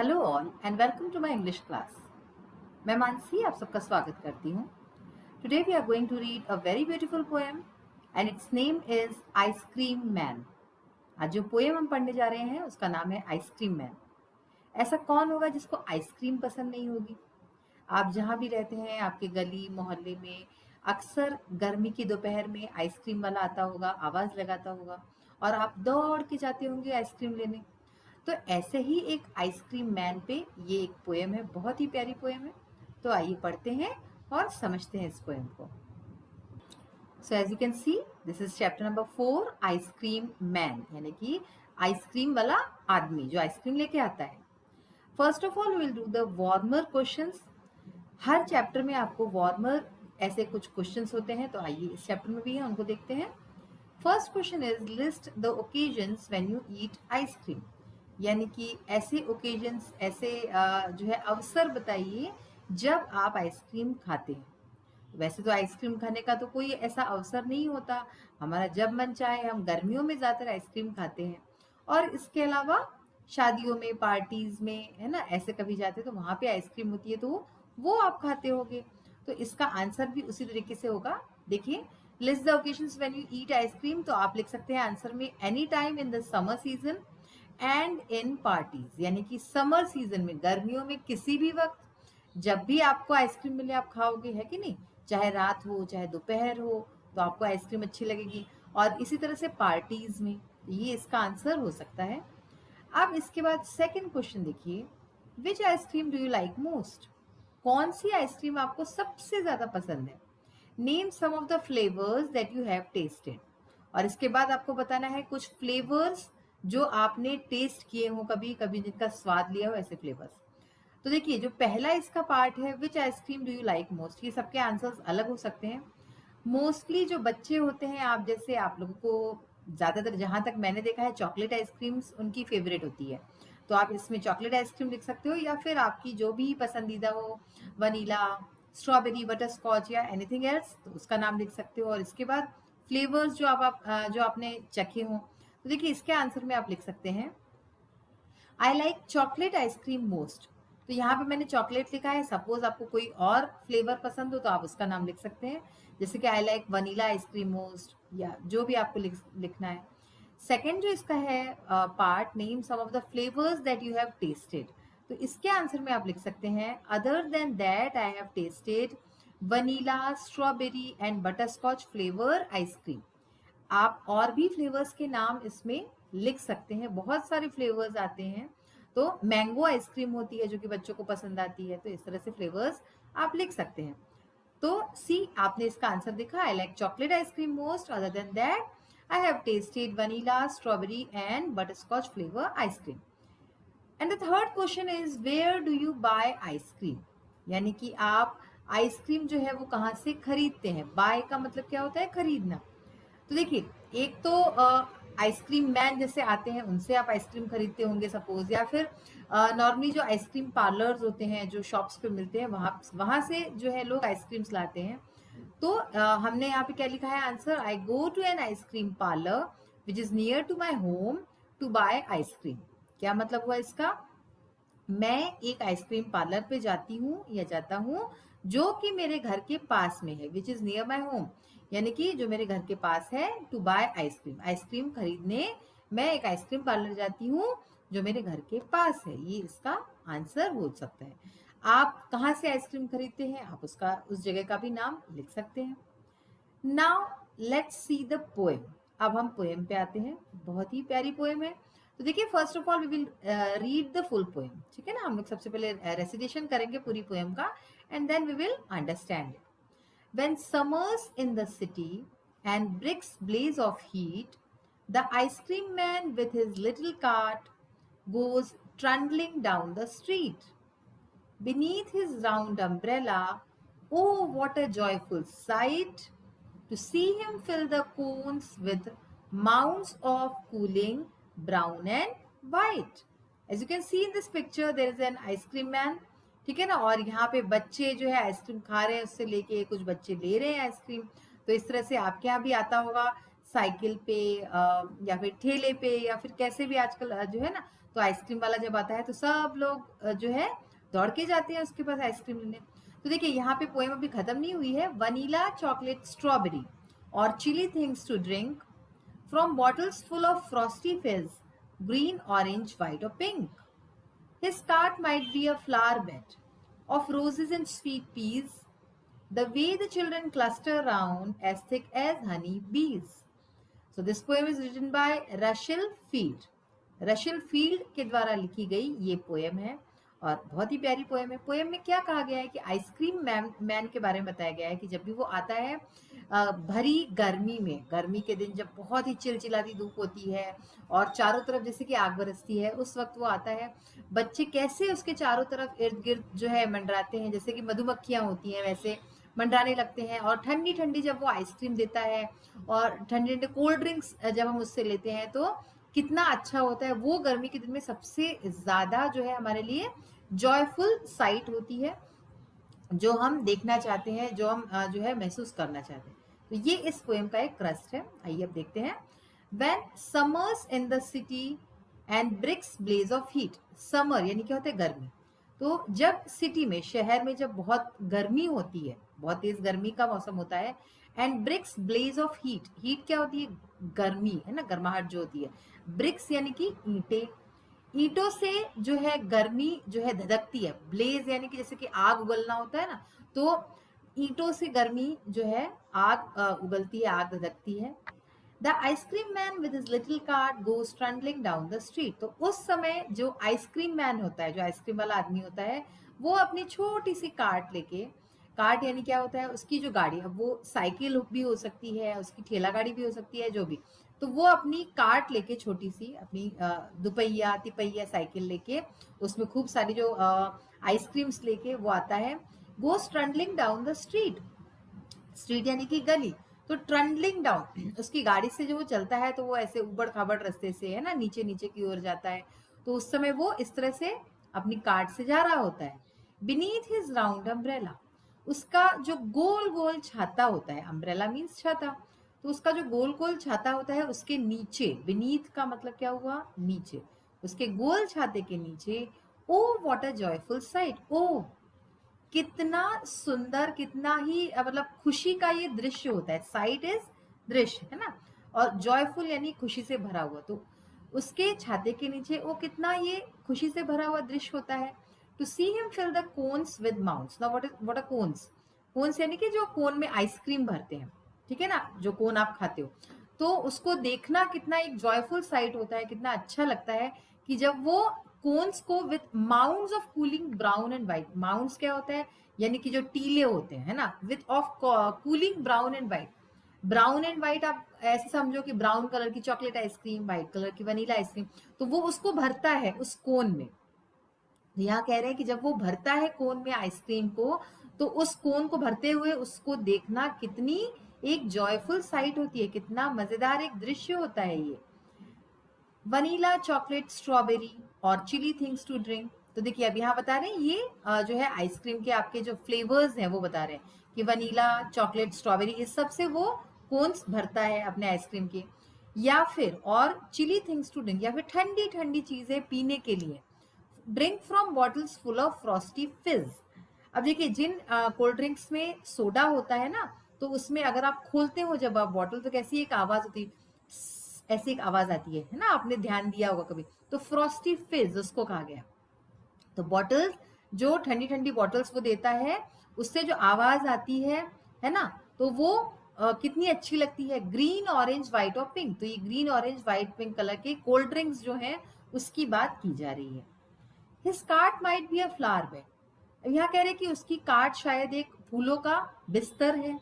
Hello all and welcome to my English class. मैं मानसी आप सबका स्वागत करती हूँ। Today we are going to read a very beautiful poem and its name is ice cream man. आज जो पोएम हम पढ़ने जा रहे हैं उसका नाम है आइसक्रीम मैन। ऐसा कौन होगा जिसको आइसक्रीम पसंद नहीं होगी। आप जहाँ भी रहते हैं, आपके गली मोहल्ले में अक्सर गर्मी की दोपहर में आइसक्रीम वाला आता होगा, आवाज़ लगाता होगा और आप दौड़ के जाते होंगे आइसक्रीम लेने। तो ऐसे ही एक आइसक्रीम मैन पे ये एक पोएम है, बहुत ही प्यारी पोएम है। तो आइए पढ़ते हैं और समझते हैं इस पोएम को। So as you can see this is chapter number 4 ice cream man, यानी कि आइसक्रीम वाला आदमी जो आइसक्रीम लेके आता है। First of all will do the warmer questions. Her chapter में आपको वार्मर ऐसे कुछ क्वेश्चंस होते हैं, तो आइए इस चैप्टर में भी है उनको देखते हैं। First question is list the occasions when you eat ice cream, यानी कि ऐसे ओकेजन्स, ऐसे जो है अवसर बताइए जब आप आइसक्रीम खाते हैं। वैसे तो आइसक्रीम खाने का तो कोई ऐसा अवसर नहीं होता, हमारा जब मन चाहे हम गर्मियों में ज़्यादातर आइसक्रीम खाते हैं, और इसके अलावा शादियों में, पार्टीज में, है ना, ऐसे कभी जाते तो वहाँ पे आइसक्रीम होती है तो वो आप खाते होगे। तो इसका आंसर भी उसी तरीके से होगा। देखिए, list the occasions when you eat ice cream, तो आप लिख सकते हैं आंसर में any time in the summer season and in parties, यानी कि समर सीजन में, गर्मियों में किसी भी वक्त जब भी आपको आइसक्रीम मिले आप खाओगे, है कि नहीं। चाहे रात हो चाहे दोपहर हो तो आपको आइसक्रीम अच्छी लगेगी, और इसी तरह से पार्टीज में। ये इसका आंसर हो सकता है। अब इसके बाद सेकंड क्वेश्चन देखिए, which ice cream do you like most, कौन सी आइसक्रीम आपको सबसे ज्यादा पसंद है। Name some of the flavours that you have tasted, और इसके बाद आपको बताना है कुछ फ्लेवर्स जो आपने टेस्ट किए हो, कभी कभी जिनका स्वाद लिया हो, ऐसे फ्लेवर्स। तो देखिए, जो पहला इसका पार्ट है which ice cream do you like most, ये सबके आंसर्स अलग हो सकते हैं। मोस्टली जो बच्चे होते हैं, आप जैसे, आप लोगों को ज़्यादातर जहाँ तक मैंने देखा है चॉकलेट आइसक्रीम्स उनकी फेवरेट होती है, तो आप इसमें चॉकलेट आइसक्रीम लिख सकते हो, या फिर आपकी जो भी पसंदीदा हो, वनीला, स्ट्रॉबेरी, बटर स्कॉच या एनीथिंग एल्स, तो उसका नाम लिख सकते हो। और इसके बाद फ्लेवर्स जो आपने चखे हों, तो देखिए इसके आंसर में आप लिख सकते हैं आई लाइक चॉकलेट आइसक्रीम मोस्ट। तो यहाँ पे मैंने चॉकलेट लिखा है, सपोज आपको कोई और फ्लेवर पसंद हो तो आप उसका नाम लिख सकते हैं, जैसे कि I like vanilla ice cream most, या जो भी आपको लिखना है। सेकेंड जो इसका है part, name some of the flavours that you have tasted, तो इसके आंसर में आप लिख सकते हैं other than that I have tasted vanilla, strawberry and butterscotch flavour ice cream. आप और भी फ्लेवर्स के नाम इसमें लिख सकते हैं, बहुत सारे फ्लेवर्स आते हैं। तो मैंगो आइसक्रीम होती है जो कि बच्चों को पसंद आती है, तो इस तरह से फ्लेवर्स आप लिख सकते हैं। तो सी, आपने इसका आंसर देखा, I like chocolate ice cream most, other than that I have tasted vanilla, strawberry and butterscotch flavour ice cream. And the third question is where do you buy ice cream, यानी कि आप आइसक्रीम जो है वो कहाँ से खरीदते हैं। बाय का मतलब क्या होता है, खरीदना। तो देखिए, एक तो आइसक्रीम मैन जैसे आते हैं उनसे आप आइसक्रीम खरीदते होंगे सपोज, या फिर नॉर्मली जो आइसक्रीम पार्लर्स होते हैं, जो शॉप्स पे मिलते हैं, वहां से जो है लोग आइसक्रीम्स लाते हैं। तो हमने यहाँ पे क्या लिखा है answer, I go to an ice cream parlour which is near to my home to buy ice cream. क्या मतलब हुआ इसका, मैं एक आइसक्रीम पार्लर पे जाती हूँ या जाता हूँ जो कि मेरे घर के पास में है, विच इज नियर माई होम, यानी कि जो मेरे घर के पास है, टू बाय आइसक्रीम, आइसक्रीम खरीदने मैं एक आइसक्रीम पार्लर जाती हूँ जो मेरे घर के पास है। ये इसका आंसर हो सकता है। आप कहाँ से आइसक्रीम खरीदते हैं, आप उसका, उस जगह का भी नाम लिख सकते हैं। Now let's see the poem. अब हम पोएम पे आते हैं, बहुत ही प्यारी पोएम है। तो देखिए, first of all we will read the full poem, ठीक है ना। हम लोग सबसे पहले रेसिटेशन करेंगे पूरी पोएम का, and then we will understand it. When summer's in the city and bricks blaze of heat, the ice cream man with his little cart goes trundling down the street. Beneath his round umbrella, oh, what a joyful sight to see him fill the cones with mounds of cooling brown and white. As you can see in this picture, there is an ice cream man, ठीक है ना। और यहाँ पे बच्चे जो है ice cream खा रहे हैं, उससे लेके कुछ बच्चे ले रहे हैं आइसक्रीम। तो इस तरह से आपके यहाँ भी आता होगा, साइकिल पे या फिर ठेले पे, या फिर कैसे भी आजकल जो है ना, तो आइसक्रीम वाला जब आता है तो सब लोग जो है दौड़ के जाते हैं उसके पास आइसक्रीम लेने। तो देखिए यहाँ पे पोएम अभी खत्म नहीं हुई है। वनीला, चॉकलेट, स्ट्रॉबेरी और chilly things to drink from bottles full of frosty fizz, green, orange, white और pink. His cart might be a flower bed of roses and sweet peas, the way the children cluster round as thick as honey bees. So this poem is written by Russell Field. रशल field के द्वारा लिखी गई ये poem है और बहुत ही प्यारी poem है। पोएम में क्या कहा गया है कि आइसक्रीम मैन के बारे में बताया गया है कि जब भी वो आता है भरी गर्मी में, गर्मी के दिन जब बहुत ही चिलचिलाती धूप होती है और चारों तरफ जैसे कि आग बरसती है, उस वक्त वो आता है। बच्चे कैसे उसके चारों तरफ इर्द गिर्द जो है मंडराते हैं, जैसे कि मधुमक्खियां होती हैं वैसे मंडराने लगते हैं। और ठंडी ठंडी जब वो आइसक्रीम देता है और ठंडे ठंडे कोल्ड ड्रिंक्स जब हम उससे लेते हैं तो कितना अच्छा होता है। वो गर्मी के दिन में सबसे ज्यादा जो है हमारे लिए जॉयफुल साइट होती है, जो हम देखना चाहते हैं, जो हम जो है महसूस करना चाहते हैं। तो ये इस पोएम का एक क्रस्ट है। आइए अब देखते हैं। When summers in the city and bricks blaze of heat, summer यानी क्या होता है, गर्मी। तो जब सिटी में, शहर में जब बहुत गर्मी होती है, बहुत तेज गर्मी का मौसम होता है, and bricks blaze of heat, heat क्या होती है, गर्मी है ना, गर्माहट जो होती है। ब्रिक्स यानी कि ईंटें, ईंटों से जो है गर्मी जो है धधकती है। ब्लेज यानी कि जैसे कि आग उगलना होता है ना, तो ईंटों से गर्मी जो है आग उगलती है, आग धधकती है। The ice cream man with his little cart goes trundling down the street. तो उस समय जो आइसक्रीम मैन होता है, जो आइसक्रीम वाला आदमी होता है, वो अपनी छोटी सी कार्ट लेके, कार्ट यानी क्या होता है, उसकी जो गाड़ी, अब वो साइकिल भी हो सकती है, उसकी ठेला गाड़ी भी हो सकती है, जो भी, तो वो अपनी कार्ट लेके, छोटी सी अपनी दुपहिया तिपहिया साइकिल लेके, उसमें खूब सारी जो आइसक्रीम्स लेके वो आता है। Goes trundling down the street, street यानी कि गली, तो ट्रंडलिंग डाउन, उसकी गाड़ी से जो वो चलता है तो वो ऐसे उबड़ खाबड़ रास्ते से है ना, नीचे नीचे की ओर जाता है। तो उस समय वो इस तरह से अपनी कार्ट से जा रहा होता है। बीनीथ हिज राउंड अम्ब्रेला, उसका जो गोल गोल छाता होता है, अम्ब्रेला मीन्स छाता, तो उसका जो गोल गोल छाता होता है उसके नीचे, बीनीथ का मतलब क्या हुआ, नीचे, उसके गोल छाते के नीचे, oh what a joyful sight, ओ कितना सुंदर, कितना ही मतलब खुशी का ये दृश्य होता है। साइट इज दृश्य है ना, और जॉयफुल यानी खुशी से भरा हुआ। तो उसके छाते के नीचे वो कितना ये खुशी से भरा हुआ दृश्य होता है। To see him fill the cones with mounts. Now what are cones, cones यानी कि जो कोन में आइसक्रीम भरते हैं, ठीक है ना, जो कोन आप खाते हो, तो उसको देखना कितना एक जॉयफुल साइट होता है, कितना अच्छा लगता है कि जब वो कोन्स को with mounts of cooling brown and white, mounts क्या होता है, यानी कि जो टीले होते हैं, है ना, width of cooling brown and white. Brown and white आप ऐसे समझो कि ब्राउन कलर की चॉकलेट आइसक्रीम, व्हाइट कलर की वनीला आइसक्रीम, तो वो उसको भरता है उस कोन में। यहाँ कह रहे हैं कि जब वो भरता है कोन में आइसक्रीम को, तो उस कोन को भरते हुए उसको देखना कितनी एक जॉयफुल साइट होती है, कितना मजेदार एक दृश्य होता है ये। वनीला, चॉकलेट, स्ट्रॉबेरी और चिली थिंग्स टू ड्रिंक। तो देखिए अब यहाँ बता रहे हैं ये जो है आइसक्रीम के आपके जो फ्लेवर्स हैं वो बता रहे हैं कि वनीला, चॉकलेट, स्ट्रॉबेरी, इस सब से वो कोन्स भरता है अपने आइसक्रीम के। या फिर और चिली थिंग्स टू ड्रिंक, या फिर ठंडी ठंडी चीजें पीने के लिए। Drink from bottles full of frosty फिज। अब देखिए जिन कोल्ड ड्रिंक्स में सोडा होता है ना, तो उसमें अगर आप खोलते हो जब आप बॉटल, तो कैसी एक आवाज होती है, ऐसी एक आवाज आती है ना, आपने ध्यान दिया होगा कभी, तो फ्रॉस्टी फिज उसको कहा गया। तो बॉटल्स, जो ठंडी ठंडी बॉटल्स वो देता है, उससे जो आवाज आती है ना, तो वो कितनी अच्छी लगती है। ग्रीन, ऑरेंज, व्हाइट और पिंक, तो ये green, orange, white, pink colour के कोल्ड ड्रिंक्स जो हैं उसकी बात की जा रही है। His cart might be a flower bed. अब यहाँ कह रहे हैं कि उसकी कार्ट शायद एक फूलों का बिस्तर है।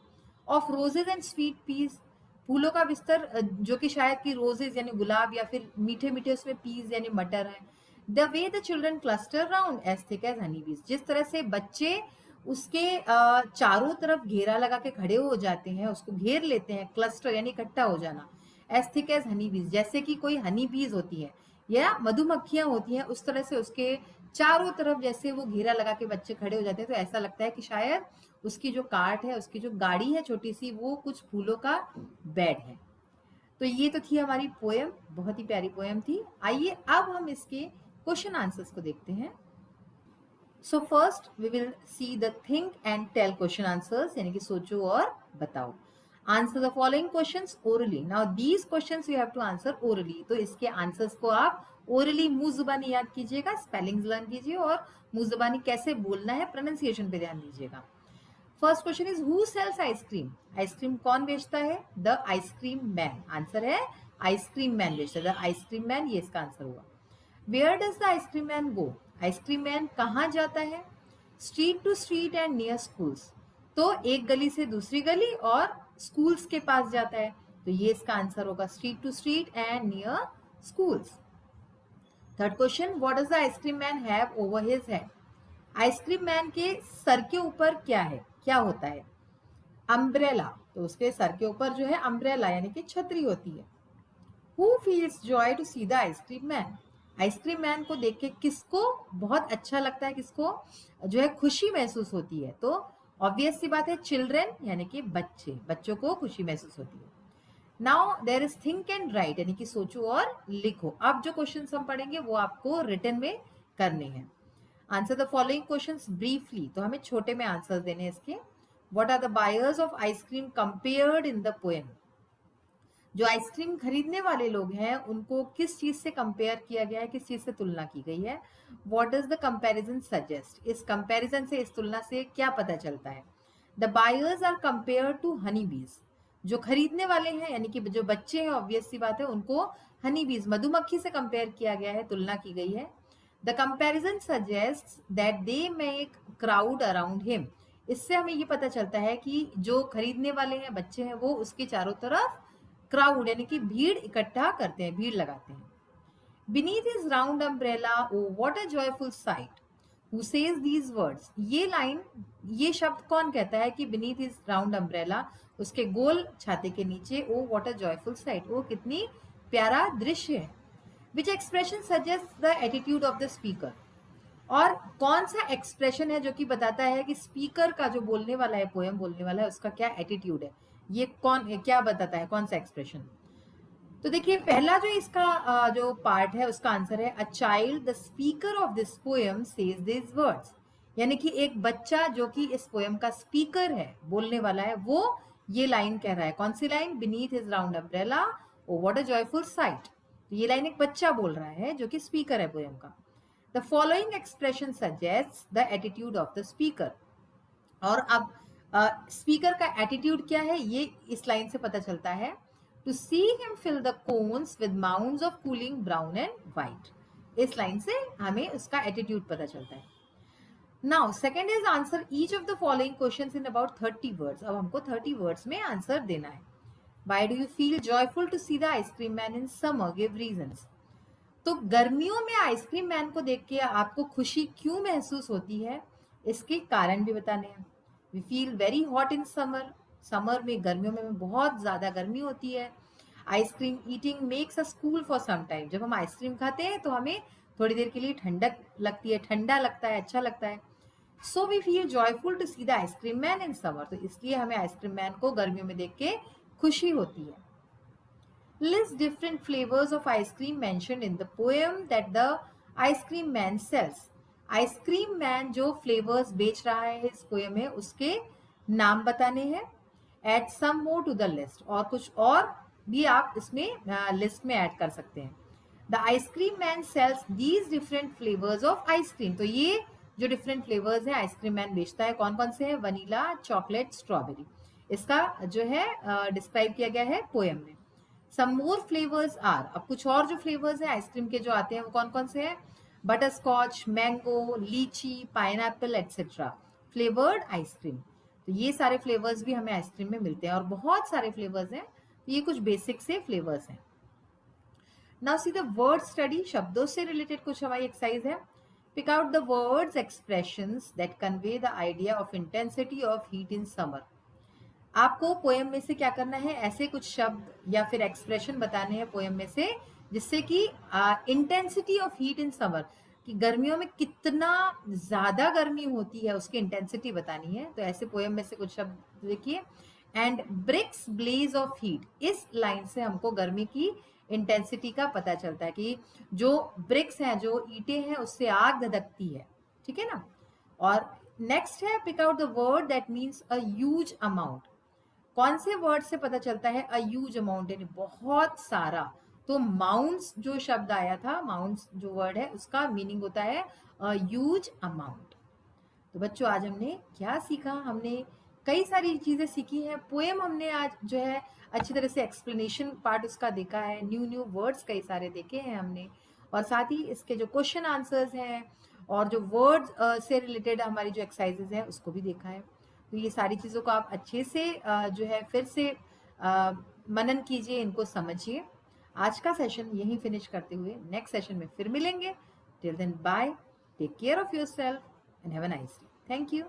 Of roses and sweet peas, फूलों का बिस्तर जो कि शायद कि रोजेज यानी गुलाब, या फिर मीठे मीठे उसमें पीस यानी मटर है। The way the children cluster round as thick as honey bees, जिस तरह से बच्चे उसके चारों तरफ घेरा लगा के खड़े हो जाते हैं, उसको घेर लेते हैं, क्लस्टर यानी इकट्ठा हो जाना, एज थिक एज हनी बीज, जैसे कि कोई हनी बीज होती है या मधुमक्खियां होती हैं, उस तरह से उसके चारों तरफ जैसे वो घेरा लगा के बच्चे खड़े हो जाते हैं। तो ऐसा लगता है कि शायद उसकी जो कार्ट है, उसकी जो गाड़ी है छोटी सी, वो कुछ फूलों का बेड है। तो ये तो थी हमारी पोएम, बहुत ही प्यारी पोएम थी। आइए अब हम इसके क्वेश्चन आंसर्स को देखते हैं. So first we will see the think and tell question answers, यानी कि सोचो और बताओ. Answer the following questions orally. Now these questions you have to answer orally. तो इसके आंसर्स को आप ओरली मुंह जुबानी याद कीजिएगा, स्पेलिंग्स लर्न कीजिए और मुंह जुबानी कैसे बोलना है, प्रोनाउंसिएशन पे ध्यान दीजिएगा. First question is who sells ice cream. Ice cream कौन बेचता है? The ice cream man. आंसर है आइसक्रीम मैन बेचता है. द आइसक्रीम मैन, ये इसका आंसर हुआ. Where does the ice cream man go. Ice cream man कहाँ जाता है? Street to street and near schools. तो एक गली से दूसरी गली और स्कूल्स के पास जाता है. तो ये इसका आंसर होगा, street to street and near schools. Third question, what does the ice cream man have over his head. Ice cream man के सर के ऊपर क्या है, क्या होता है? अम्ब्रेला. तो उसके सर के ऊपर जो है अम्ब्रेला यानी कि छतरी होती है. Who feels joy to see the ice cream man. Ice cream man को देख के किसको बहुत अच्छा लगता है, किसको जो है खुशी महसूस होती है? तो ऑब्वियस सी बात है, चिल्ड्रेन यानी कि बच्चे, बच्चों को खुशी महसूस होती है. Now there is think and write, यानी कि सोचो और लिखो. अब जो क्वेश्चन हम पढ़ेंगे वो आपको रिटन में करने हैं. Answer the following questions briefly. तो हमें छोटे में आंसर देने हैं इसके. What are the buyers of ice cream compared in the poem. जो आइसक्रीम खरीदने वाले लोग हैं उनको किस चीज से कंपेयर किया गया है, किस चीज से तुलना की गई है? What does the comparison suggest. इस कंपैरिजन से, इस तुलना से क्या पता चलता है? The buyers are compare to honey bees. जो खरीदने वाले हैं यानी कि जो बच्चे हैं, ऑब्वियस सी बात है, उनको हनी बीज मधुमक्खी से कंपेयर किया गया है, तुलना की गई है. The comparison suggest that they make crowd around him. इससे हमें ये पता चलता है कि जो खरीदने वाले हैं, बच्चे हैं, वो उसके चारों तरफ क्राउड यानी कि भीड़ इकट्ठा करते हैं, भीड़ लगाते हैं. Beneath his round umbrella, oh what a joyful sight. Who says these words? ये लाइन, ये शब्द कौन कहता है कि beneath his round umbrella, उसके गोल छाते के नीचे, oh what a joyful sight, वो कितनी प्यारा दृश्य है. Which expression suggests the attitude of the speaker. और कौन सा एक्सप्रेशन है जो कि बताता है कि स्पीकर का, जो बोलने वाला है, पोएम बोलने वाला है, उसका क्या एटीट्यूड है? ये कौन, क्या बताता है, कौन सा एक्सप्रेशन? तो देखिए, पहला जो इसका जो पार्ट है उसका आंसर है, a child the speaker of this poem says this words. यानी कि एक बच्चा जो कि इस पोएम का स्पीकर है, बोलने वाला है, वो ये लाइन कह रहा है. कौन सी line? Beneath his round umbrella, oh what a joyful sight. तो ये लाइन एक बच्चा बोल रहा है जो कि स्पीकर है पोएम का. The following expression suggests the attitude of the speaker. और अब स्पीकर का एटीट्यूड क्या है, ये इस लाइन से पता चलता है. To see him fill the cones with mounds of cooling brown and white. इस लाइन से हमें उसका एटीट्यूड पता चलता है. Now, second is answer each of the following questions in about 30 words. अब हमको 30 words में आंसर देना है. Why do you feel joyful to see the ice cream man in summer? Give reasons. तो गर्मियों में आइसक्रीम मैन को देख के आपको खुशी क्यों महसूस होती है, इसके कारण भी बताने हैं. We feel very hot in summer. Summer में, गर्मियों में बहुत ज्यादा गर्मी होती है. Ice cream eating makes us cool for some time. जब हम आइसक्रीम खाते हैं तो हमें थोड़ी देर के लिए ठंडक लगती है, ठंडा लगता है, अच्छा लगता है. So we feel joyful to see the ice cream man in summer. तो इसलिए हमें आइसक्रीम मैन को गर्मियों में देख के खुशी होती है. List different flavours of ice cream mentioned in the poem that the ice cream man sells. Ice cream man जो फ्लेवर्स बेच रहा है इस पोएम में, उसके नाम बताने हैं. Add some more to the list. और कुछ और भी आप इसमें लिस्ट में ऐड कर सकते हैं. The ice cream man sales these different flavours of ice cream. तो ये जो डिफरेंट फ्लेवर्स है आइसक्रीम मैन बेचता है, कौन कौन से हैं? Vanilla, chocolate, strawberry. इसका जो है डिस्क्राइब किया गया है पोएम में. सम मोर फ्लेवर्स आर. अब कुछ और जो फ्लेवर्स है आइसक्रीम के जो आते हैं वो कौन कौन से हैं? बटर स्कॉच, मैंगो, लीची, पाइनएप्पल एटसेट्रा. Flavoured ice cream. तो ये सारे फ्लेवर्स भी हमें आइसक्रीम में मिलते हैं और बहुत सारे फ्लेवर्स हैं. तो ये कुछ बेसिक से फ्लेवर्स हैं. Now see the word study. शब्दों से रिलेटेड कुछ हमारी एक्सरसाइज है. Pick out the words expressions that convey the idea of intensity of heat in summer. आपको पोएम में से क्या करना है, ऐसे कुछ शब्द या फिर एक्सप्रेशन बताने हैं पोएम में से जिससे कि intensity of heat in summer, कि गर्मियों में कितना ज्यादा गर्मी होती है उसकी इंटेंसिटी बतानी है. तो ऐसे पोएम में से कुछ शब्द देखिए. And bricks blaze of heat. इस लाइन से हमको गर्मी की इंटेंसिटी का पता चलता है कि जो ब्रिक्स हैं, जो ईंटें हैं, उससे आग धधकती है, ठीक है ना। और नेक्स्ट है pick out the word that means a huge amount. कौन से वर्ड से पता चलता है अ ह्यूज अमाउंट, यानी बहुत सारा। तो माउंट्स जो शब्द आया था, माउंट्स जो वर्ड है, उसका मीनिंग होता है अ ह्यूज अमाउंट। तो बच्चों आज हमने क्या सीखा, हमने कई सारी चीजें सीखी हैं। पोएम हमने आज जो है अच्छी तरह से एक्सप्लेनेशन पार्ट उसका देखा है, न्यू न्यू वर्ड्स कई सारे देखे हैं हमने, और साथ ही इसके जो क्वेश्चन आंसर्स हैं और जो वर्ड्स से रिलेटेड हमारी जो एक्सरसाइजेज हैं उसको भी देखा है। तो ये सारी चीज़ों को आप अच्छे से जो है फिर से मनन कीजिए, इनको समझिए। आज का सेशन यहीं फिनिश करते हुए नेक्स्ट सेशन में फिर मिलेंगे। Till then bye, take care of yourself and have a nice day. Thank you.